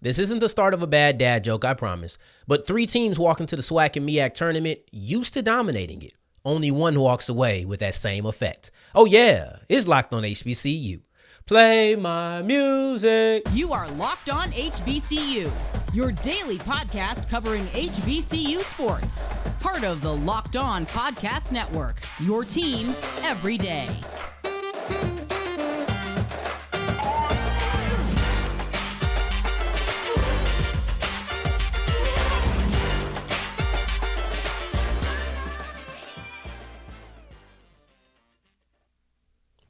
This isn't the start of a bad dad joke, I promise. But 3 teams walk into the SWAC and MEAC tournament used to dominating it. Only one walks away with that same effect. Oh yeah, it's Locked On HBCU. Play my music. You are Locked On HBCU, your daily podcast covering HBCU sports. Part of the Locked On Podcast Network, your team every day.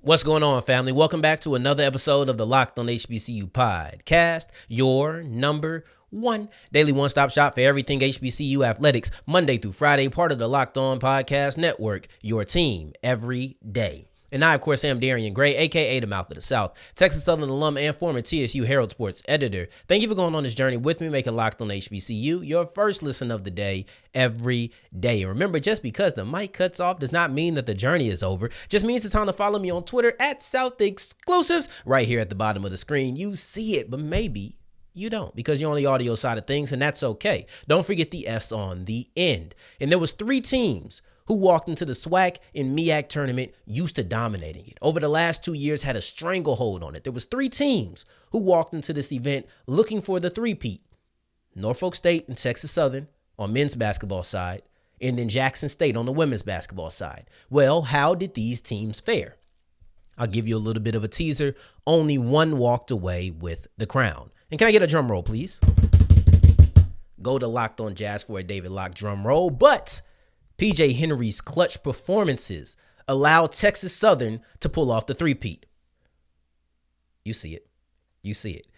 What's going on, family? Welcome back to another episode of the Locked On HBCU podcast, your number one daily one-stop shop for everything HBCU athletics, Monday through Friday, part of the Locked On Podcast Network, your team every day. And I, of course, am Darian Gray, a.k.a. the Mouth of the South, Texas Southern alum and former TSU Herald Sports editor. Thank you for going on this journey with me, making Locked On HBCU your first listen of the day every day. And remember, just because the mic cuts off does not mean that the journey is over. Just means it's time to follow me on Twitter at South Exclusives. Right here at the bottom of the screen, you see it, but maybe you don't because you're on the audio side of things, and that's okay. Don't forget the S on the end. And there was 3 teams who walked into the SWAC and MEAC tournament used to dominating it. Over the last 2 years, had a stranglehold on it. There was 3 teams who walked into this event looking for the three-peat. Norfolk State and Texas Southern on men's basketball side, and then Jackson State on the women's basketball side. Well, how did these teams fare? I'll give you a little bit of a teaser. Only one walked away with the crown. And can I get a drum roll, please? Go to Locked On Jazz for a David Locke drum roll, but PJ Henry's clutch performances allowed Texas Southern to pull off the three-peat. You see it. You see it.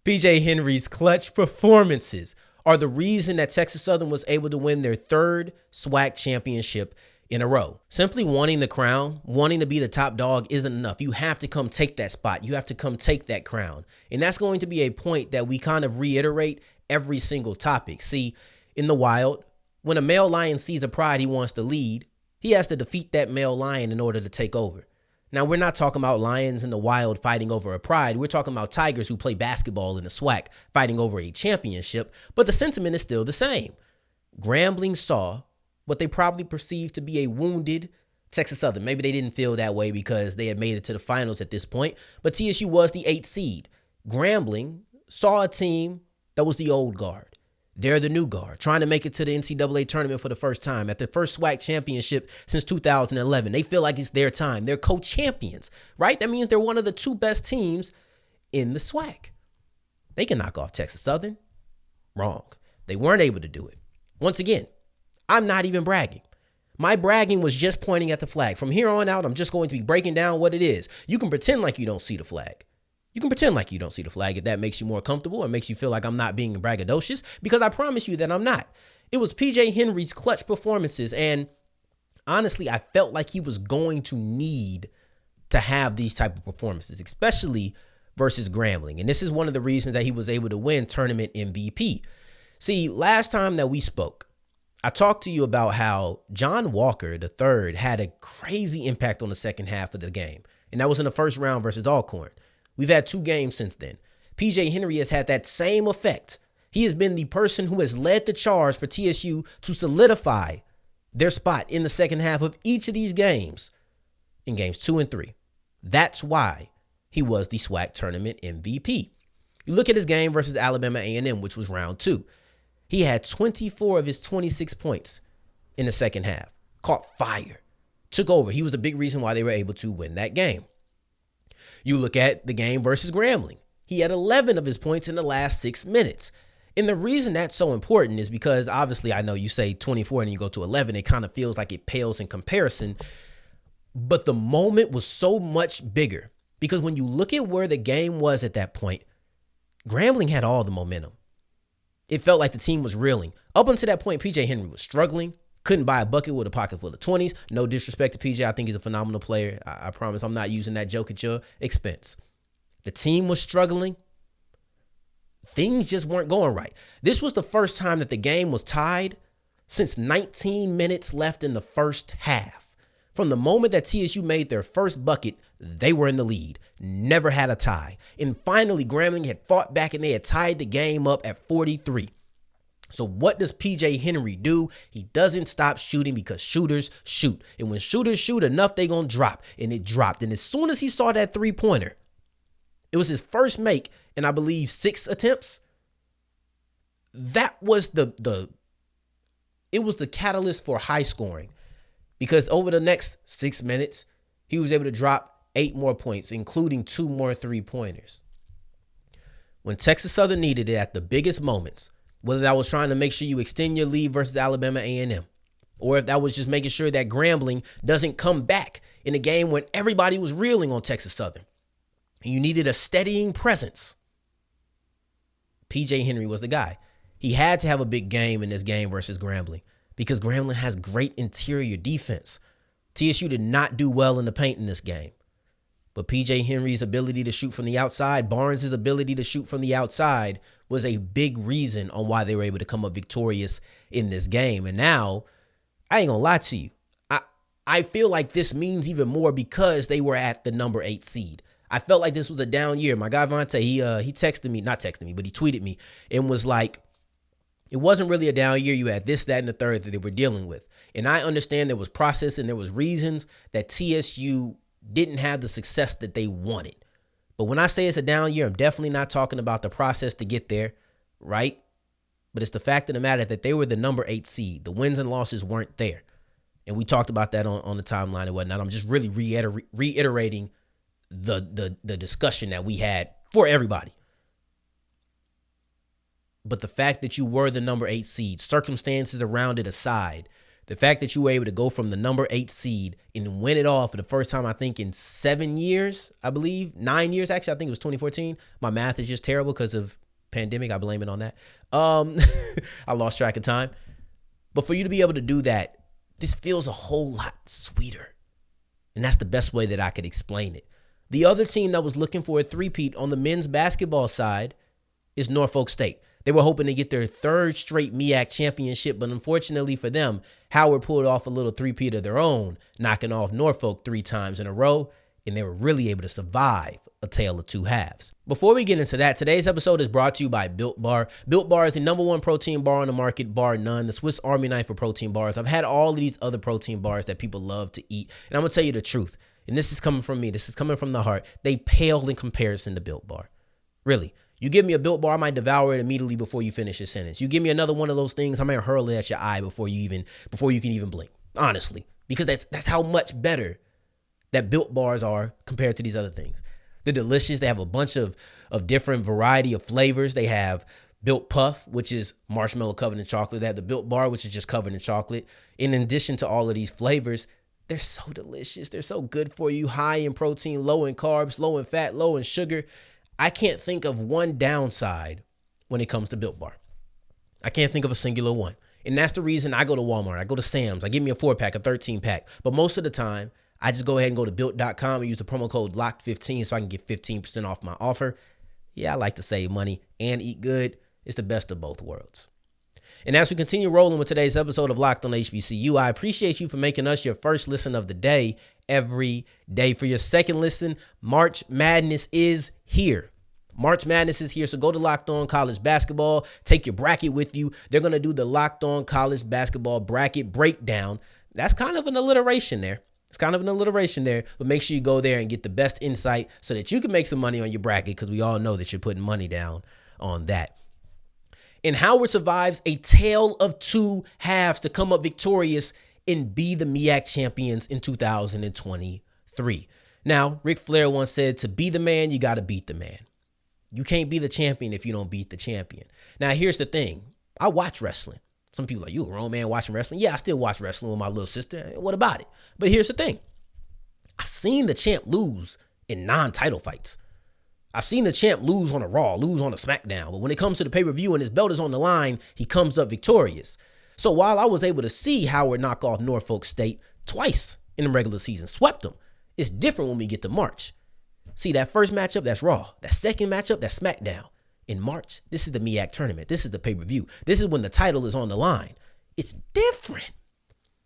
PJ Henry's clutch performances are the reason that Texas Southern was able to win their 3rd SWAC championship in a row. Simply wanting the crown, wanting to be the top dog isn't enough. You have to come take that spot. You have to come take that crown. And that's going to be a point that we kind of reiterate every single topic. See, in the wild, when a male lion sees a pride he wants to lead, he has to defeat that male lion in order to take over. Now, we're not talking about lions in the wild fighting over a pride. We're talking about tigers who play basketball in the SWAC fighting over a championship, but the sentiment is still the same. Grambling saw what they probably perceived to be a wounded Texas Southern. Maybe they didn't feel that way because they had made it to the finals at this point, but TSU was the 8th seed. Grambling saw a team that was the old guard. They're the new guard, trying to make it to the NCAA tournament for the first time at the first SWAC championship since 2011. They feel like it's their time. They're co-champions, right? That means they're one of the 2 best teams in the SWAC. They can knock off Texas Southern. Wrong. They weren't able to do it. Once again, I'm not even bragging. My bragging was just pointing at the flag. From here on out, I'm just going to be breaking down what it is. You can pretend like you don't see the flag. You can pretend like you don't see the flag if that makes you more comfortable or makes you feel like I'm not being braggadocious, because I promise you that I'm not. It was PJ Henry's clutch performances, and honestly, I felt like he was going to need to have these type of performances, especially versus Grambling. And this is one of the reasons that he was able to win tournament MVP. See, last time that we spoke, I talked to you about how John Walker III had a crazy impact on the second half of the game, and that was in the first round versus Alcorn. We've had 2 games since then. PJ Henry has had that same effect. He has been the person who has led the charge for TSU to solidify their spot in the second half of each of these games in games 2 and 3. That's why he was the SWAC tournament MVP. You look at his game versus Alabama A&M, which was round 2. He had 24 of his 26 points in the second half. Caught fire. Took over. He was the big reason why they were able to win that game. You look at the game versus Grambling. He had 11 of his points in the last 6 minutes. And the reason that's so important is because obviously I know you say 24 and you go to 11. It kind of feels like it pales in comparison. But the moment was so much bigger because when you look at where the game was at that point, Grambling had all the momentum. It felt like the team was reeling. Up until that point, PJ Henry was struggling. Couldn't buy a bucket with a pocket full of 20s. No disrespect to PJ. I think he's a phenomenal player. I promise I'm not using that joke at your expense. The team was struggling. Things just weren't going right. This was the first time that the game was tied since 19 minutes left in the first half. From the moment that TSU made their first bucket, they were in the lead, never had a tie. And finally, Grambling had fought back and they had tied the game up at 43. So what does PJ Henry do? He doesn't stop shooting because shooters shoot. And when shooters shoot enough, they gonna drop. And it dropped. And as soon as he saw that three-pointer, it was his first make, and I believe 6 attempts. That was the catalyst for high scoring. Because over the next 6 minutes, he was able to drop 8 more points, including 2 more three-pointers. When Texas Southern needed it at the biggest moments, whether that was trying to make sure you extend your lead versus Alabama A&M, or if that was just making sure that Grambling doesn't come back in a game when everybody was reeling on Texas Southern, and you needed a steadying presence, PJ Henry was the guy. He had to have a big game in this game versus Grambling because Grambling has great interior defense. TSU did not do well in the paint in this game. But PJ Henry's ability to shoot from the outside, Barnes' ability to shoot from the outside was a big reason on why they were able to come up victorious in this game. And now, I ain't gonna lie to you. I feel like this means even more because they were at the number 8 seed. I felt like this was a down year. My guy Vontae, he texted me, not texted me, but he tweeted me and was like, it wasn't really a down year. You had this, that, and the third that they were dealing with. And I understand there was process and there was reasons that TSU didn't have the success that they wanted. But when I say it's a down year, I'm definitely not talking about the process to get there, right? But it's the fact of the matter that they were the number 8 seed. The wins and losses weren't there. And we talked about that on the timeline and whatnot. I'm just really reiterating the discussion that we had for everybody. But the fact that you were the number 8 seed, circumstances around it aside, the fact that you were able to go from the number 8 seed and win it all for the first time, I think, in 7 years, I believe, 9 years, actually, I think it was 2014. My math is just terrible because of pandemic. I blame it on that. I lost track of time. But for you to be able to do that, this feels a whole lot sweeter. And that's the best way that I could explain it. The other team that was looking for a three-peat on the men's basketball side is Norfolk State. They were hoping to get their 3rd straight MEAC championship, but unfortunately for them, Howard pulled off a little three-peat of their own, knocking off Norfolk 3 times in a row, and they were really able to survive a tale of 2 halves. Before we get into that, today's episode is brought to you by Built Bar. Built Bar is the #1 protein bar on the market, bar none, the Swiss Army knife for protein bars. I've had all of these other protein bars that people love to eat, and I'm going to tell you the truth, and this is coming from me, this is coming from the heart. They pale in comparison to Built Bar. Really. You give me a Built Bar, I might devour it immediately before you finish your sentence. You give me another one of those things, I might hurl it at your eye before you can even blink. Honestly, because that's how much better that Built Bars are compared to these other things. They're delicious. They have a bunch of different variety of flavors. They have Built Puff, which is marshmallow covered in chocolate. They have the Built Bar, which is just covered in chocolate. In addition to all of these flavors, they're so delicious. They're so good for you. High in protein, low in carbs, low in fat, low in sugar. I can't think of one downside when it comes to Built Bar. I can't think of a singular one. And that's the reason I go to Walmart. I go to Sam's. I give me a 4-pack, a 13-pack. But most of the time, I just go ahead and go to Built.com and use the promo code LOCKED15 so I can get 15% off my offer. Yeah, I like to save money and eat good. It's the best of both worlds. And as we continue rolling with today's episode of Locked on HBCU, I appreciate you for making us your first listen of the day every day. For your second listen, March Madness is here. March Madness is here, so go to Locked On College Basketball. Take your bracket with you. They're going to do the Locked On College Basketball bracket breakdown. That's kind of an alliteration there. But make sure you go there and get the best insight so that you can make some money on your bracket because we all know that you're putting money down on that. And Howard survives a tale of 2 halves to come up victorious and be the MEAC champions in 2023. Now, Ric Flair once said, to be the man, you got to beat the man. You can't be the champion if you don't beat the champion. Now, here's the thing. I watch wrestling. Some people are like, you a grown man watching wrestling? Yeah, I still watch wrestling with my little sister. What about it? But here's the thing. I've seen the champ lose in non-title fights. I've seen the champ lose on a Raw, lose on a SmackDown. But when it comes to the pay-per-view and his belt is on the line, he comes up victorious. So while I was able to see Howard knock off Norfolk State twice in the regular season, swept them, it's different when we get to March. See, that first matchup, that's Raw. That second matchup, that's SmackDown. In March, this is the MEAC tournament. This is the pay-per-view. This is when the title is on the line. It's different.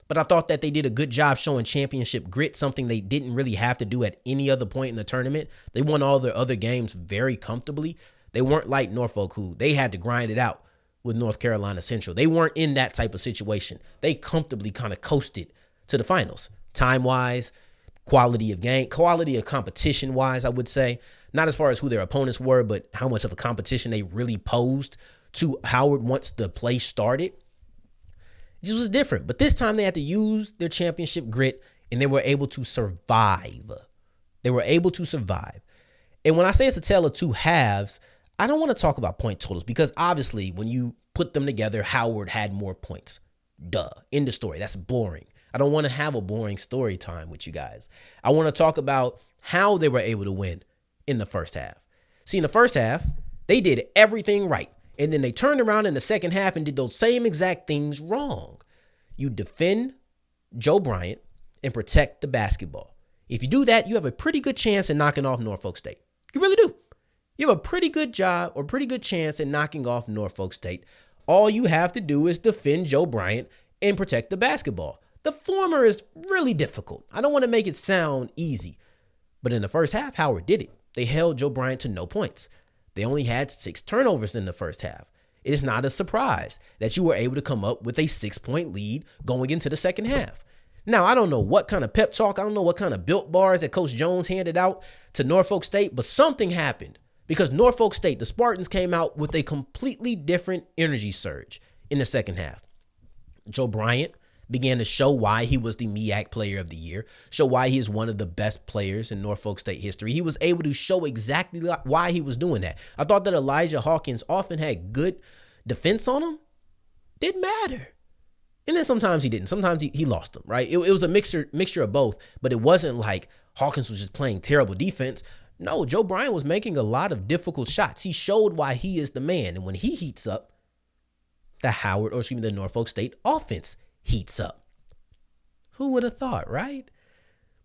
But I thought that they did a good job showing championship grit, something they didn't really have to do at any other point in the tournament. They won all their other games very comfortably. They weren't like Norfolk, who they had to grind it out with North Carolina Central. They weren't in that type of situation. They comfortably kind of coasted to the finals. Time-wise, quality of game, quality of competition-wise, I would say. Not as far as who their opponents were, but how much of a competition they really posed to Howard once the play started. It just was different. But this time they had to use their championship grit, and they were able to survive. They were able to survive. And when I say it's a tale of two halves, I don't want to talk about point totals, because obviously when you put them together, Howard had more points. Duh. End of story. That's boring. I don't want to have a boring story time with you guys. I want to talk about how they were able to win in the first half. See, in the first half, they did everything right. And then they turned around in the second half and did those same exact things wrong. You defend Joe Bryant and protect the basketball. If you do that, you have a pretty good chance in knocking off Norfolk State. You really do. You have a pretty good job or pretty good chance in knocking off Norfolk State. All you have to do is defend Joe Bryant and protect the basketball. The former is really difficult. I don't want to make it sound easy. But in the first half, Howard did it. They held Joe Bryant to no points. They only had 6 turnovers in the first half. It is not a surprise that you were able to come up with a 6-point lead going into the second half. Now, I don't know what kind of pep talk, I don't know what kind of built bars that Coach Jones handed out to Norfolk State, but something happened because Norfolk State, the Spartans, came out with a completely different energy surge in the second half. Joe Bryant began to show why he was the MEAC Player of the Year, show why he is one of the best players in Norfolk State history. He was able to show exactly why he was doing that. I thought that Elijah Hawkins often had good defense on him. Didn't matter. And then sometimes he didn't. Sometimes he lost them, right? It was a mixture of both, but it wasn't like Hawkins was just playing terrible defense. No, Joe Bryant was making a lot of difficult shots. He showed why he is the man. And when he heats up, the Norfolk State offense heats up. Who would have thought, right?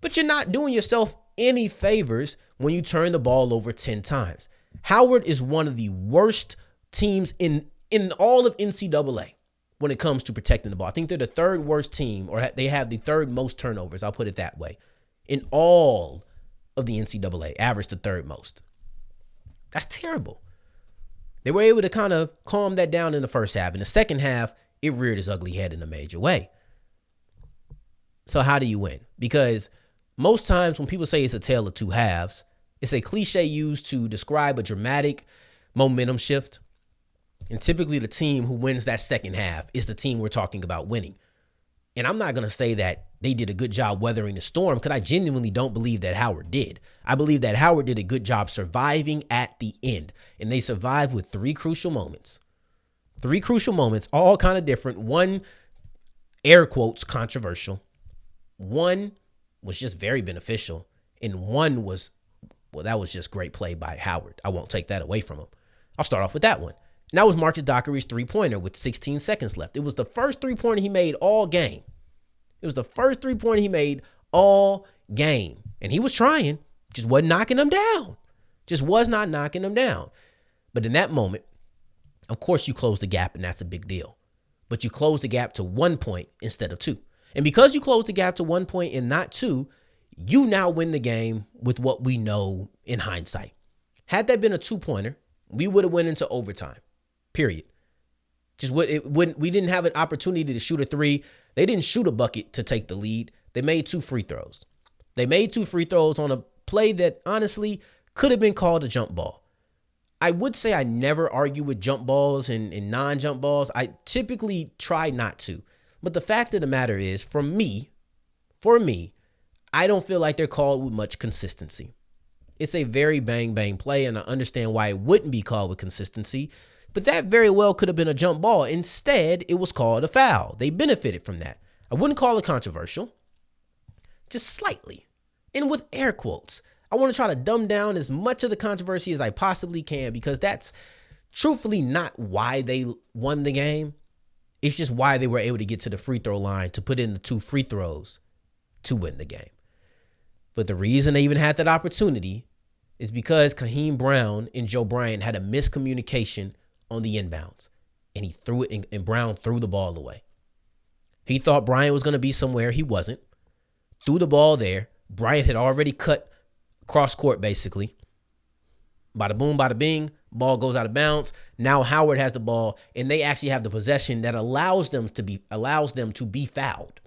But you're not doing yourself any favors when you turn the ball over 10 times. Howard is one of the worst teams in all of NCAA when it comes to protecting the ball. I think they're the third worst team, or they have the third most turnovers, I'll put it that way, in all of the NCAA, average the third most. That's terrible. They were able to kind of calm that down in the first half. In the second half, it reared its ugly head in a major way. So how do you win? Because most times when people say it's a tale of two halves, it's a cliche used to describe a dramatic momentum shift. And typically the team who wins that second half is the team we're talking about winning. And I'm not going to say that they did a good job weathering the storm, because I genuinely don't believe that Howard did. I believe that Howard did a good job surviving at the end. And they survived with 3 crucial moments. 3 crucial moments, all kind of different. One, air quotes, controversial. One was just very beneficial. And one was, well, that was just great play by Howard. I won't take that away from him. I'll start off with that one. And that was Marcus Dockery's 3-pointer with 16 seconds left. It was the first 3-pointer he made all game. It was the first 3-pointer he made all game. And he was trying, just wasn't knocking them down. Just was not knocking them down. But in that moment, of course, you close the gap, and that's a big deal. But you close the gap to 1 point instead of 2. And because you close the gap to 1 point and not 2, you now win the game with what we know in hindsight. Had that been a 2-pointer, we would have went into overtime. Period. We didn't have an opportunity to shoot a 3. They didn't shoot a bucket to take the lead. They made 2 free throws. They made 2 free throws on a play that honestly could have been called a jump ball. I would say I never argue with jump balls and non-jump balls. I typically try not to. But the fact of the matter is, for me, I don't feel like they're called with much consistency. It's a very bang-bang play, and I understand why it wouldn't be called with consistency. But that very well could have been a jump ball. Instead, it was called a foul. They benefited from that. I wouldn't call it controversial. Just slightly. And with air quotes. I want to try to dumb down as much of the controversy as I possibly can, because that's truthfully not why they won the game. It's just why they were able to get to the free throw line to put in the 2 free throws to win the game. But the reason they even had that opportunity is because Kaheem Brown and Joe Bryant had a miscommunication on the inbounds, and he threw it, and Brown threw the ball away. He thought Bryant was going to be somewhere. He wasn't. Threw the ball there. Bryant had already cut cross court, basically. Bada boom, bada bing. Ball goes out of bounds. Now Howard has the ball, and they actually have the possession that allows them to be fouled.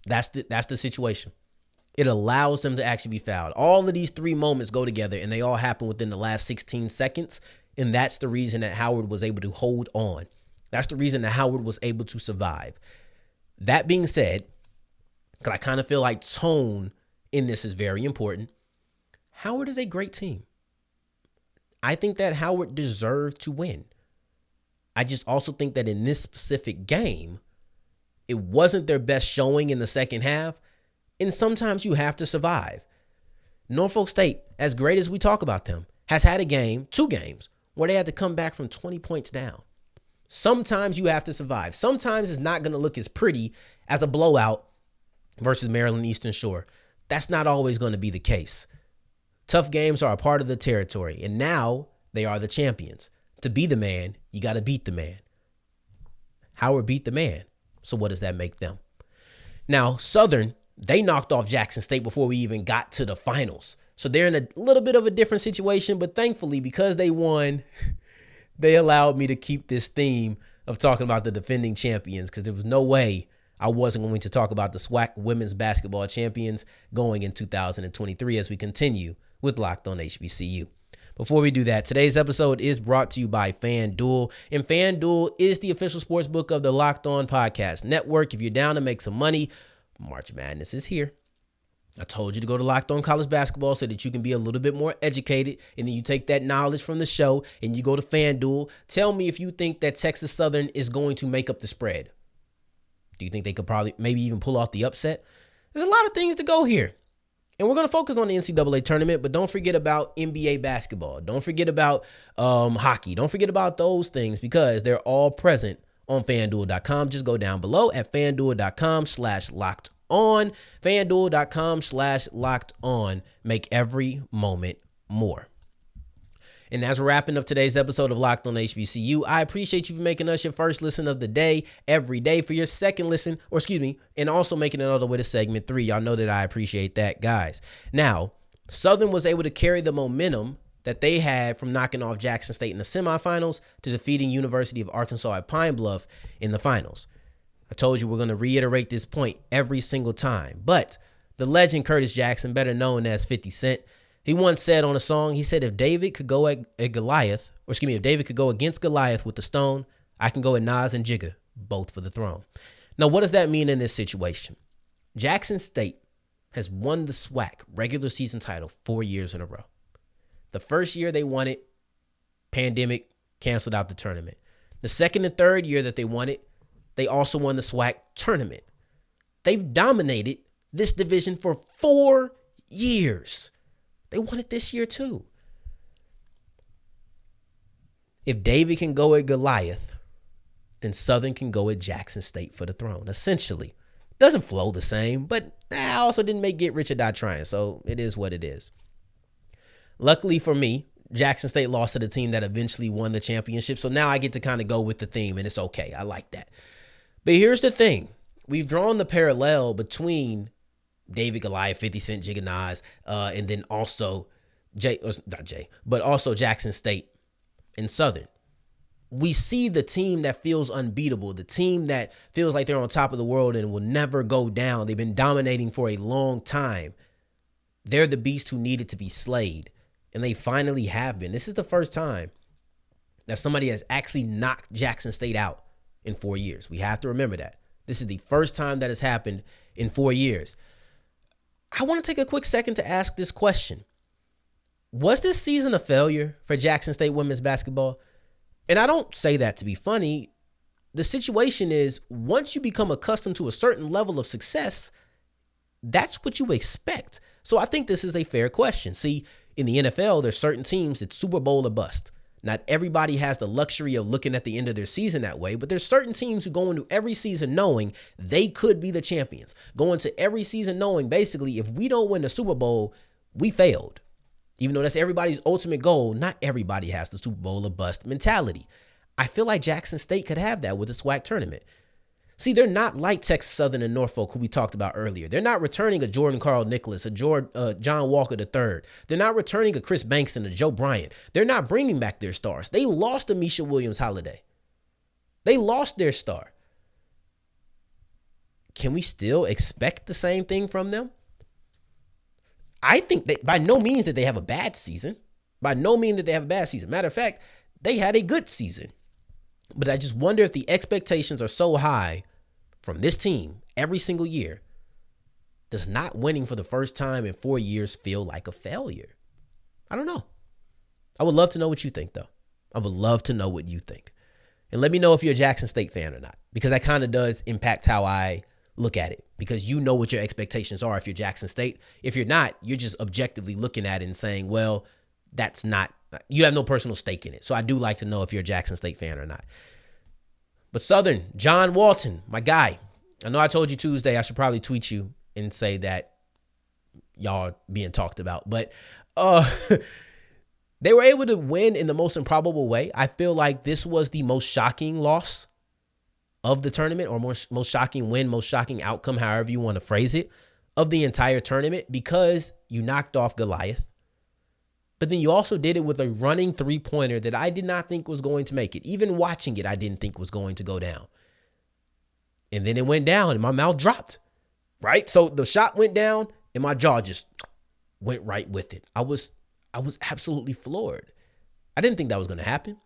That's the situation. It allows them to actually be fouled. All of these three moments go together, and they all happen within the last 16 seconds. And that's the reason that Howard was able to hold on. That's the reason that Howard was able to survive. That being said, because I kind of feel like tone in this is very important, Howard is a great team. I think that Howard deserved to win. I just also think that in this specific game, it wasn't their best showing in the second half. And sometimes you have to survive. Norfolk State, as great as we talk about them, has had two games, where they had to come back from 20 points down. Sometimes you have to survive. Sometimes it's not going to look as pretty as a blowout versus Maryland Eastern Shore. That's not always going to be the case. Tough games are a part of the territory, and now they are the champions. To be the man, you got to beat the man. Howard beat the man. So what does that make them? Now, Southern, they knocked off Jackson State before we even got to the finals. So they're in a little bit of a different situation, but thankfully, because they won, they allowed me to keep this theme of talking about the defending champions, because there was no way I wasn't going to talk about the SWAC women's basketball champions going in 2023 as we continue with Locked On HBCU. Before we do that, today's episode is brought to you by FanDuel, and FanDuel is the official sports book of the Locked On Podcast Network. If you're down to make some money, March Madness is here. I told you to go to Locked On College Basketball so that you can be a little bit more educated, and then you take that knowledge from the show and you go to FanDuel. Tell me if you think that Texas Southern is going to make up the spread. Do you think they could probably maybe even pull off the upset? There's a lot of things to go here. And we're going to focus on the NCAA tournament, but don't forget about NBA basketball. Don't forget about hockey. Don't forget about those things, because they're all present on FanDuel.com. Just go down below at FanDuel.com/LockedOn. FanDuel.com/LockedOn. Make every moment more. And as we're wrapping up today's episode of Locked On HBCU, I appreciate you for making us your first listen of the day every day, for your second listen, and also making it all the way to segment 3. Y'all know that I appreciate that, guys. Now, Southern was able to carry the momentum that they had from knocking off Jackson State in the semifinals to defeating University of Arkansas at Pine Bluff in the finals. I told you we're going to reiterate this point every single time, but the legend Curtis Jackson, better known as 50 Cent, he once said on a song, he said, if David could go if David could go against Goliath with the stone, I can go at Nas and Jigga, both for the throne. Now, what does that mean in this situation? Jackson State has won the SWAC regular season title 4 years in a row. The first year they won it, pandemic canceled out the tournament. The second and third year that they won it, they also won the SWAC tournament. They've dominated this division for 4 years. They won it this year too. If David can go at Goliath, then Southern can go at Jackson State for the throne. Essentially, doesn't flow the same, but I also didn't make Get Rich or Die Trying, so it is what it is. Luckily for me, Jackson State lost to the team that eventually won the championship, so now I get to kind of go with the theme, and it's okay. I like that. But here's the thing. We've drawn the parallel between David, Goliath, 50 Cent, Jigga, Nas, and then also also Jackson State and Southern. We see the team that feels unbeatable, the team that feels like they're on top of the world and will never go down. They've been dominating for a long time. They're the beast who needed to be slayed, and they finally have been. This is the first time that somebody has actually knocked Jackson State out in 4 years. We have to remember that. This is the first time that has happened in 4 years. I want to take a quick second to ask this question. Was this season a failure for Jackson State women's basketball? And I don't say that to be funny. The situation is, once you become accustomed to a certain level of success, that's what you expect. So I think this is a fair question. See, in the NFL, there's certain teams, it's Super Bowl or bust. Not everybody has the luxury of looking at the end of their season that way, but there's certain teams who go into every season knowing they could be the champions. Go into every season knowing, basically, if we don't win the Super Bowl, we failed. Even though that's everybody's ultimate goal, not everybody has the Super Bowl or bust mentality. I feel like Jackson State could have that with a SWAC tournament. See, they're not like Texas Southern and Norfolk, who we talked about earlier. They're not returning a Jordan Carl Nicholas, a John Walker III. They're not returning a Chris Bankston, a Joe Bryant. They're not bringing back their stars. They lost to Misha Williams-Holiday. They lost their star. Can we still expect the same thing from them? I think that by no means that they have a bad season. By no means that they have a bad season. Matter of fact, they had a good season. But I just wonder if the expectations are so high from this team every single year, does not winning for the first time in 4 years feel like a failure? I don't know. I would love to know what you think, though. I would love to know what you think. And let me know if you're a Jackson State fan or not, because that kind of does impact how I look at it, because you know what your expectations are if you're Jackson State. If you're not, you're just objectively looking at it and saying, well, that's not, you have no personal stake in it. So I do like to know if you're a Jackson State fan or not. But Southern, John Walton, my guy. I know I told you Tuesday I should probably tweet you and say that y'all are being talked about. But they were able to win in the most improbable way. I feel like this was the most shocking loss of the tournament, or most shocking win, most shocking outcome, however you want to phrase it, of the entire tournament, because you knocked off Goliath. But then you also did it with a running three-pointer that I did not think was going to make it. Even watching it, I didn't think was going to go down. And then it went down and my mouth dropped, right? So the shot went down and my jaw just went right with it. I was absolutely floored. I didn't think that was going to happen.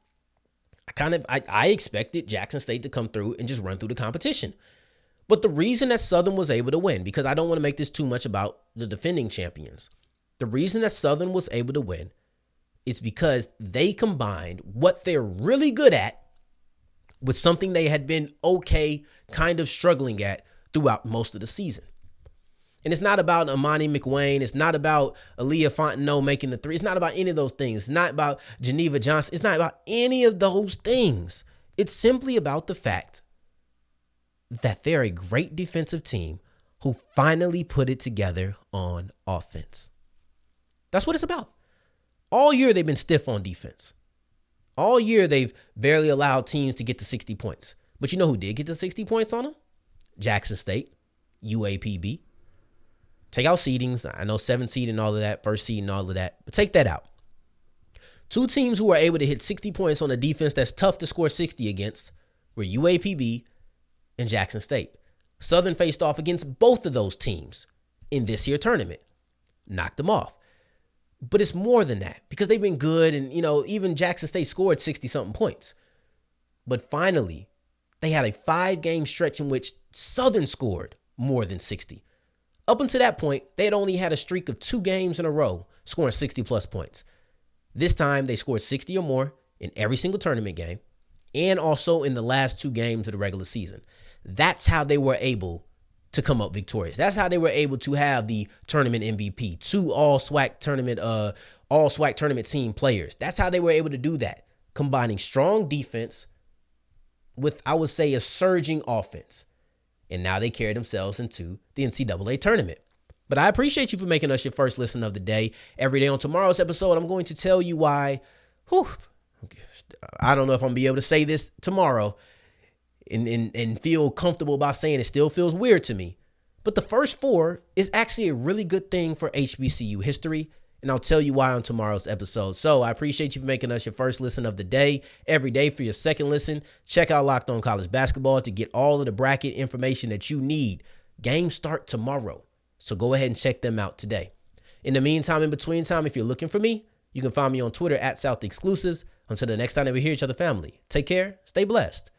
I expected Jackson State to come through and just run through the competition. But the reason that Southern was able to win, because I don't want to make this too much about the defending champions, the reason that Southern was able to win is because they combined what they're really good at with something they had been okay, kind of struggling at throughout most of the season. And it's not about Amani McWayne. It's not about Aaliyah Fontenot making the three. It's not about any of those things. It's not about Geneva Johnson. It's not about any of those things. It's simply about the fact that they're a great defensive team who finally put it together on offense. That's what it's about. All year they've been stiff on defense. All year they've barely allowed teams to get to 60 points. But you know who did get to 60 points on them? Jackson State, UAPB. Take out seedings. I know 7 seed and all of that, first seed and all of that, but take that out. 2 teams who were able to hit 60 points on a defense that's tough to score 60 against were UAPB and Jackson State. Southern faced off against both of those teams in this year's tournament. Knocked them off. But it's more than that, because they've been good, and even Jackson State scored 60-something points. But finally, they had a 5-game stretch in which Southern scored more than 60. Up until that point, they had only had a streak of 2 games in a row scoring 60-plus points. This time, they scored 60 or more in every single tournament game, and also in the last 2 games of the regular season. That's how they were able to come up victorious. That's how they were able to have the tournament MVP, 2 all SWAC tournament team players. That's how they were able to do that, combining strong defense with, I would say, a surging offense. And now they carry themselves into the NCAA tournament. But I appreciate you for making us your first listen of the day. Every day on tomorrow's episode, I'm going to tell you why. I don't know if I'm going to be able to say this tomorrow and feel comfortable about saying it. Still feels weird to me. But the first 4 is actually a really good thing for HBCU history. And I'll tell you why on tomorrow's episode. So I appreciate you for making us your first listen of the day. Every day for your second listen, check out Locked On College Basketball to get all of the bracket information that you need. Games start tomorrow, so go ahead and check them out today. In the meantime, in between time, if you're looking for me, you can find me on Twitter @SouthExclusives. Until the next time that we hear each other, family, take care, stay blessed,